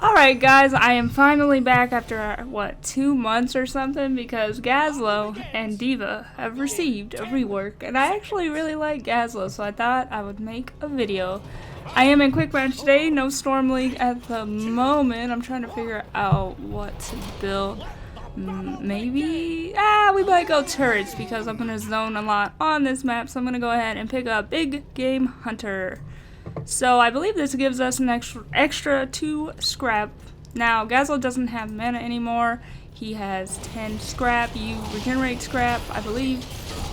Alright guys, I am finally back after, what, 2 months or something, because GAZLOWE and D.Va have received a rework, and I actually really like GAZLOWE, so I thought I would make a video. I am in quick match today, no Storm League at the moment. I'm trying to figure out what to build. Maybe, we might go turrets, because I'm going to zone a lot on this map, so I'm going to go ahead and pick up Big Game Hunter. So I believe this gives us an extra 2 scrap. Now GAZLOWE doesn't have mana anymore. He has 10 scrap. You regenerate scrap, I believe,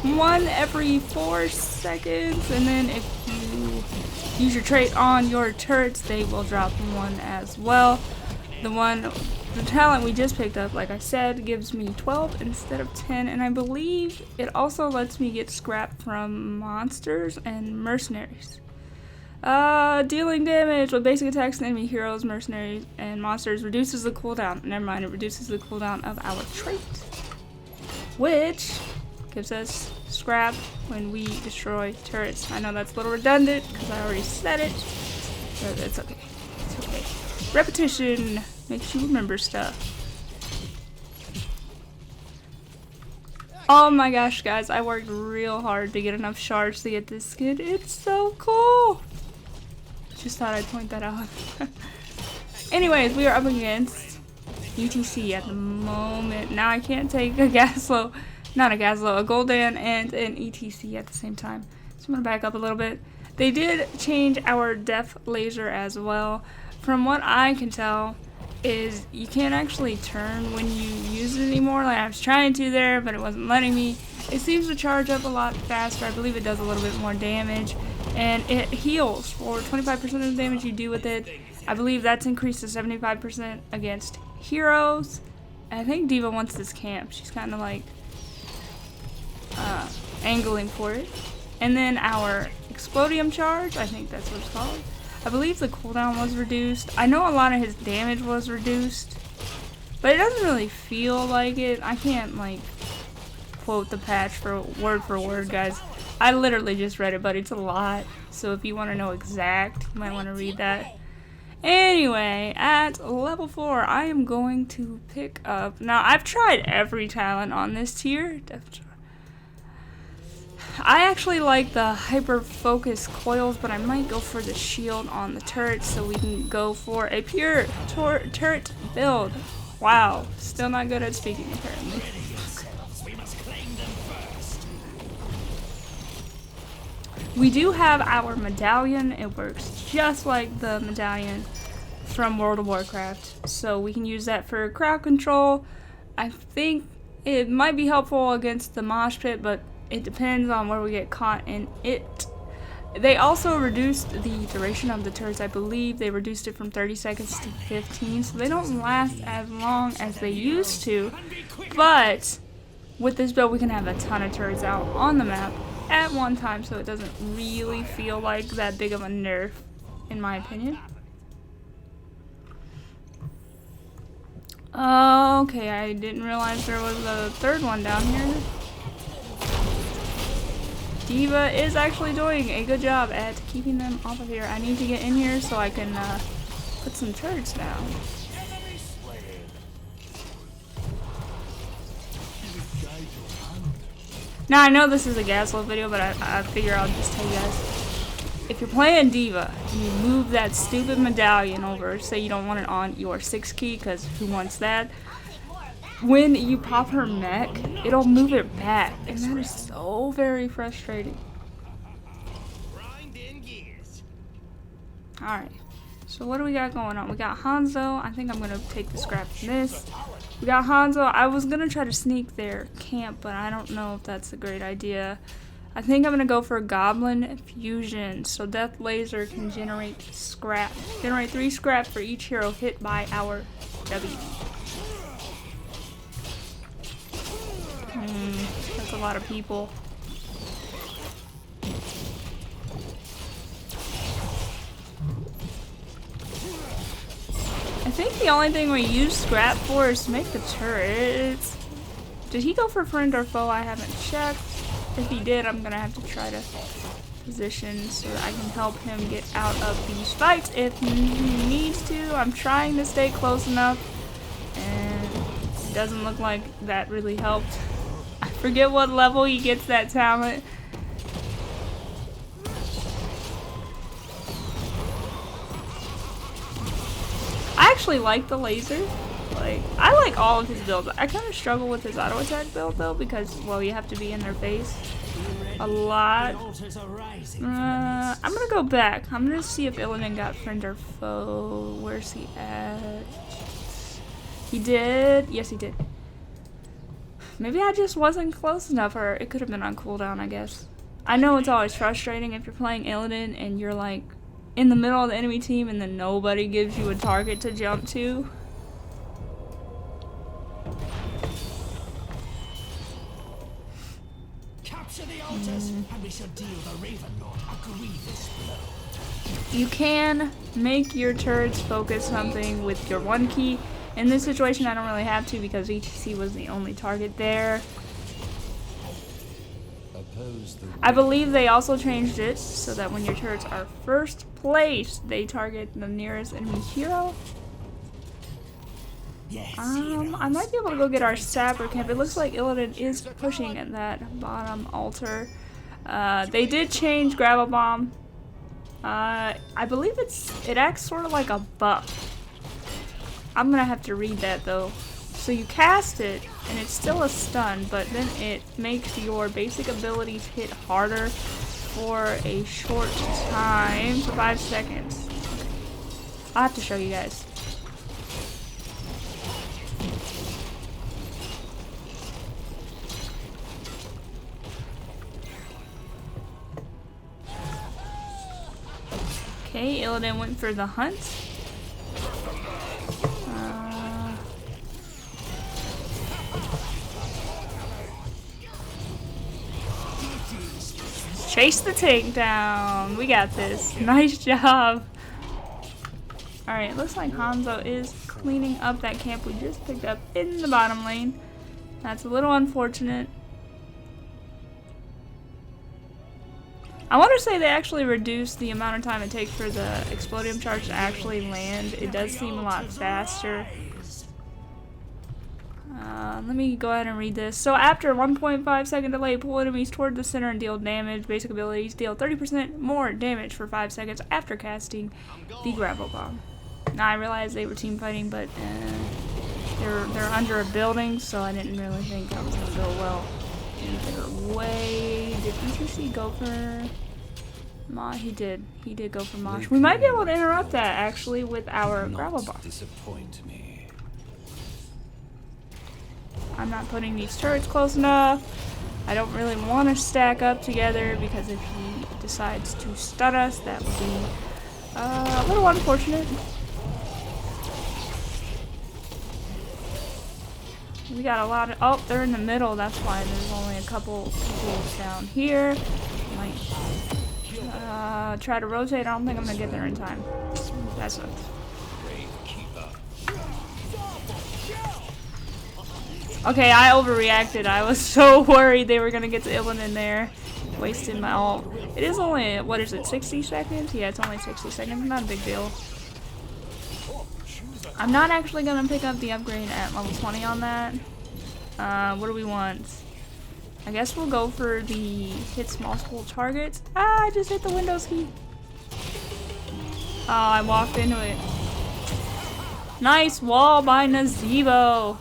1 every 4 seconds. And then if you use your trait on your turrets, they will drop 1 as well. The talent we just picked up, like I said, gives me 12 instead of 10. And I believe it also lets me get scrap from monsters and mercenaries. Dealing damage with basic attacks to enemy heroes, mercenaries, and monsters reduces the cooldown. Never mind, it reduces the cooldown of our trait, which gives us scrap when we destroy turrets. I know that's a little redundant because I already said it, but it's okay. It's okay. Repetition makes you remember stuff. Oh my gosh, guys, I worked real hard to get enough shards to get this skin. It's so cool. Just thought I'd point that out. Anyways, we are up against UTC at the moment. Now I can't take a GAZLOWE, not a GAZLOWE, a Gul'dan and an ETC at the same time. So I'm gonna back up a little bit. They did change our depth laser as well. From what I can tell, is you can't actually turn when you use it anymore. Like I was trying to there, but it wasn't letting me. It seems to charge up a lot faster. I believe it does a little bit more damage. And it heals for 25% of the damage you do with it. I believe that's increased to 75% against heroes. And I think D.Va wants this camp. She's kind of like angling for it. And then our Explodium charge, I think that's what it's called. I believe the cooldown was reduced. I know a lot of his damage was reduced, but it doesn't really feel like it. I can't like quote the patch for word, guys. I literally just read it, but it's a lot. So if you want to know exact, you might want to read that. Anyway, at level 4, I am going to pick up. Now, I've tried every talent on this tier. I actually like the hyper focus coils, but I might go for the shield on the turret so we can go for a pure turret build. Wow, still not good at speaking apparently. We do have our medallion. It works just like the medallion from World of Warcraft. So we can use that for crowd control. I think it might be helpful against the mosh pit, but it depends on where we get caught in it. They also reduced the duration of the turrets. I believe they reduced it from 30 seconds to 15, so they don't last as long as they used to. But with this build, we can have a ton of turrets out on the map at one time, so it doesn't really feel like that big of a nerf, in my opinion. Okay, I didn't realize there was a third one down here. D.Va is actually doing a good job at keeping them off of here. I need to get in here so I can put some turrets down. Now I know this is a GAZLOWE video, but I figure I'll just tell you guys. If you're playing D.Va and you move that stupid medallion over, say you don't want it on your 6 key, because who wants that? When you pop her mech, it'll move it back, and that is so very frustrating. Alright, so what do we got going on? We got Hanzo. I think I'm going to take the scrap from this. We got Hanzo. I was going to try to sneak their camp, but I don't know if that's a great idea. I think I'm going to go for Goblin Fusion, so Death Laser can generate scrap. Generate 3 scrap for each hero hit by our W. That's a lot of people. I think the only thing we use scrap for is to make the turrets. Did he go for friend or foe? I haven't checked. If he did, I'm gonna have to try to position so that I can help him get out of these fights if he needs to. I'm trying to stay close enough, and it doesn't look like that really helped. I forget what level he gets that talent. I actually like the laser. Like, I like all of his builds. I kind of struggle with his auto attack build though because, well, you have to be in their face a lot. I'm gonna go back. I'm gonna see if Illidan got friend or foe. Where's he at? He did. Yes, he did. Maybe I just wasn't close enough, or it could have been on cooldown, I guess. I know it's always frustrating if you're playing Illidan and you're like in the middle of the enemy team and then nobody gives you a target to jump to. And we shall deal the Raven Lord a grievous blow. You can make your turrets focus something with your one key. In this situation, I don't really have to because ETC was the only target there. I believe they also changed it so that when your turrets are first placed, they target the nearest enemy hero. I might be able to go get our sapper camp. It looks like Illidan is pushing at that bottom altar. They did change Gravel Bomb. I believe it acts sort of like a buff. I'm gonna have to read that though. So you cast it, and it's still a stun, but then it makes your basic abilities hit harder for a short time, for 5 seconds. Okay. I'll have to show you guys. Okay, Illidan went for the hunt. Chase the takedown. We got this. Nice job. Alright, looks like Hanzo is cleaning up that camp we just picked up in the bottom lane. That's a little unfortunate. I want to say they actually reduced the amount of time it takes for the explodium charge to actually land. It does seem a lot faster. Let me go ahead and read this. So after 1.5 second delay, pull enemies toward the center and deal damage. Basic abilities deal 30% more damage for 5 seconds after casting the Gravel Bomb. Now I realized they were team fighting, but they're under a building, so I didn't really think that was going to go well either way. Did ETC go for Mosh? He did. He did go for Mosh. We might be able to interrupt that actually with our Gravel Bomb. Disappoint me. I'm not putting these turrets close enough. I don't really want to stack up together because if he decides to stun us, that would be a little unfortunate. We got a lot of... Oh, they're in the middle. That's why there's only a couple people down here. Might try to rotate. I don't think I'm going to get there in time. That sucks. Okay, I overreacted. I was so worried they were going to get to Illidan there. Wasted my ult. It is only, what is it, 60 seconds? Yeah, it's only 60 seconds. Not a big deal. I'm not actually going to pick up the upgrade at level 20 on that. What do we want? I guess we'll go for the hits multiple targets. Ah, I just hit the Windows key. Oh, I walked into it. Nice wall by Nazeebo.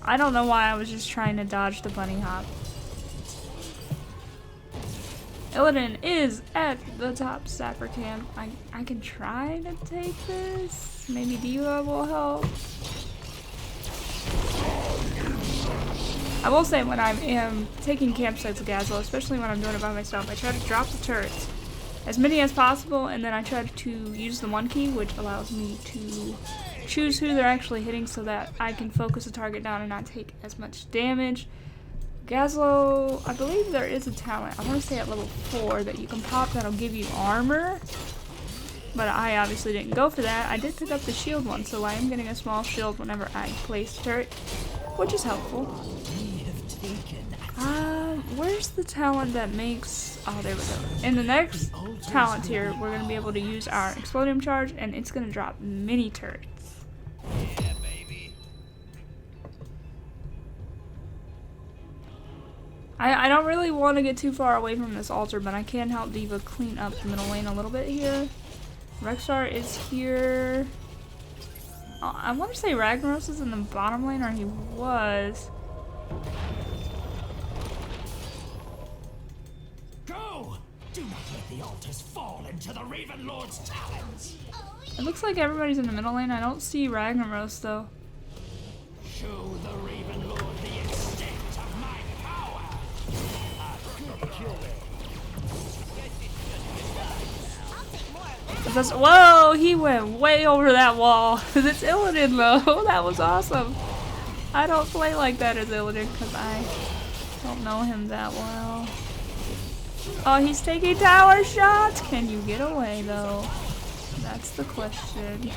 I don't know why I was just trying to dodge the bunny hop. Illidan is at the top sapper camp. I can try to take this. Maybe D.Va will help. I will say when I am taking campsites with GAZLOWE, especially when I'm doing it by myself, I try to drop the turrets. As many as possible, and then I try to use the one key, which allows me to choose who they're actually hitting so that I can focus the target down and not take as much damage. GAZLOWE, I believe there is a talent, I want to say at level 4, that you can pop that'll give you armor. But I obviously didn't go for that. I did pick up the shield one, so I am getting a small shield whenever I place turret, which is helpful. where's the talent that makes... Oh, there we go. In the next talent tier, we're going to be able to use our explodium charge, and it's going to drop mini turrets. Yeah, baby. I don't really want to get too far away from this altar, but I can help D.Va clean up the middle lane a little bit here. Rexar is here. Oh, I want to say Ragnaros is in the bottom lane, or he was. Go! Do not let the altars fall into the Raven Lord's talons. It looks like everybody's in the middle lane. I don't see Ragnaros though. Show the Raven Lord the extent of my power. Whoa, he went way over that wall. It's Illidan though. That was awesome. I don't play like that as Illidan because I don't know him that well. Oh, he's taking tower shots. Can you get away though? That's the question.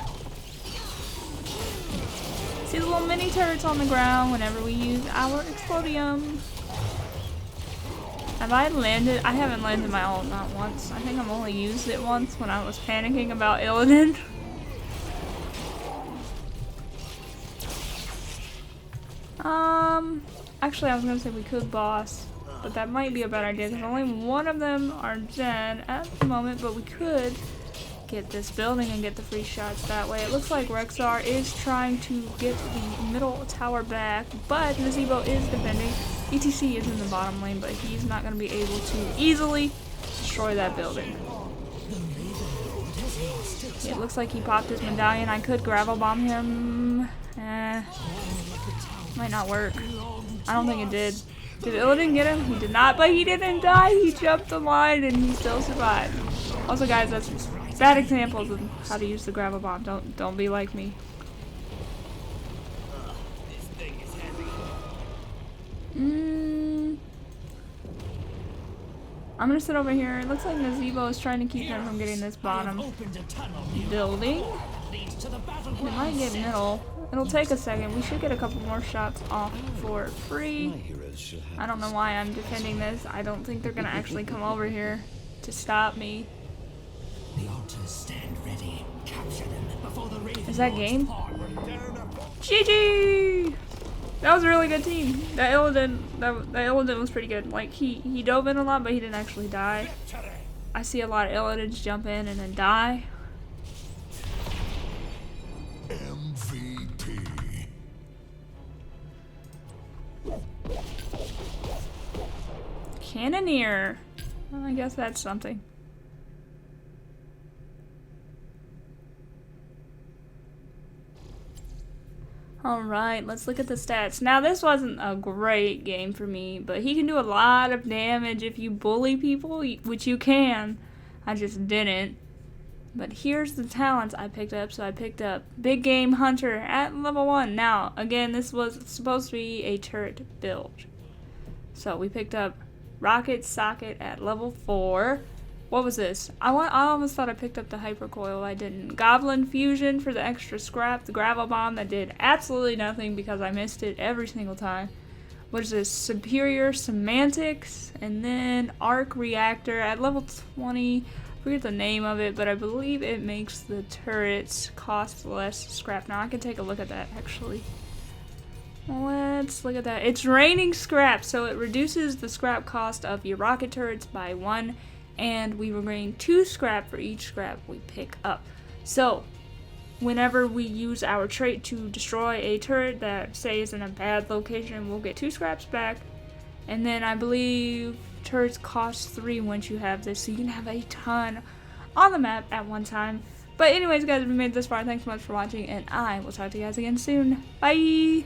See the little mini turrets on the ground whenever we use our explodium. Have I landed? I haven't landed my ult not once. I think I've only used it once when I was panicking about Illidan. Actually I was gonna say we could boss, but that might be a bad idea because only one of them are dead at the moment, but we could get this building and get the free shots that way. It looks like Rexar is trying to get the middle tower back, but Nazebo is defending. ETC is in the bottom lane, but he's not going to be able to easily destroy that building. It looks like he popped his medallion. I could gravel bomb him. Might not work. I don't think it did. Did Illidan get him? He did not, but he didn't die. He jumped the line and he still survived. Also, guys, that's bad examples of how to use the gravel bomb. Don't be like me. I'm gonna sit over here. It looks like Nazebo is trying to keep him from getting this bottom building. It might get middle. It'll take a second. We should get a couple more shots off for free. I don't know why I'm defending this. I don't think they're gonna actually come over here to stop me. The altars stand ready. Capture them before the Raven Is that game? Lord's GG! That was a really good team. That Illidan was pretty good. Like he dove in a lot, but he didn't actually die. victory. I see a lot of Illidans jump in and then die. MVP. Cannoneer. Well, I guess that's something. Alright, let's look at the stats. Now, this wasn't a great game for me, but he can do a lot of damage if you bully people, which you can. I just didn't. But here's the talents I picked up. So I picked up Big Game Hunter at level 1. Now, again, this was supposed to be a turret build. So we picked up Rocket Socket at level 4. What was this? I almost thought I picked up the Hypercoil. I didn't. Goblin Fusion for the extra scrap. The Gravel Bomb that did absolutely nothing because I missed it every single time. What is this? Superior Semantics. And then Arc Reactor at level 20. I forget the name of it, but I believe it makes the turrets cost less scrap. Now I can take a look at that actually. Let's look at that. It's raining scrap, so it reduces the scrap cost of your rocket turrets by 1. And we will gain 2 scrap for each scrap we pick up. So, whenever we use our trait to destroy a turret that, say, is in a bad location, we'll get 2 scraps back. And then I believe turrets cost 3 once you have this, so you can have a ton on the map at one time. But anyways, guys, if you made it this far, thanks so much for watching, and I will talk to you guys again soon. Bye!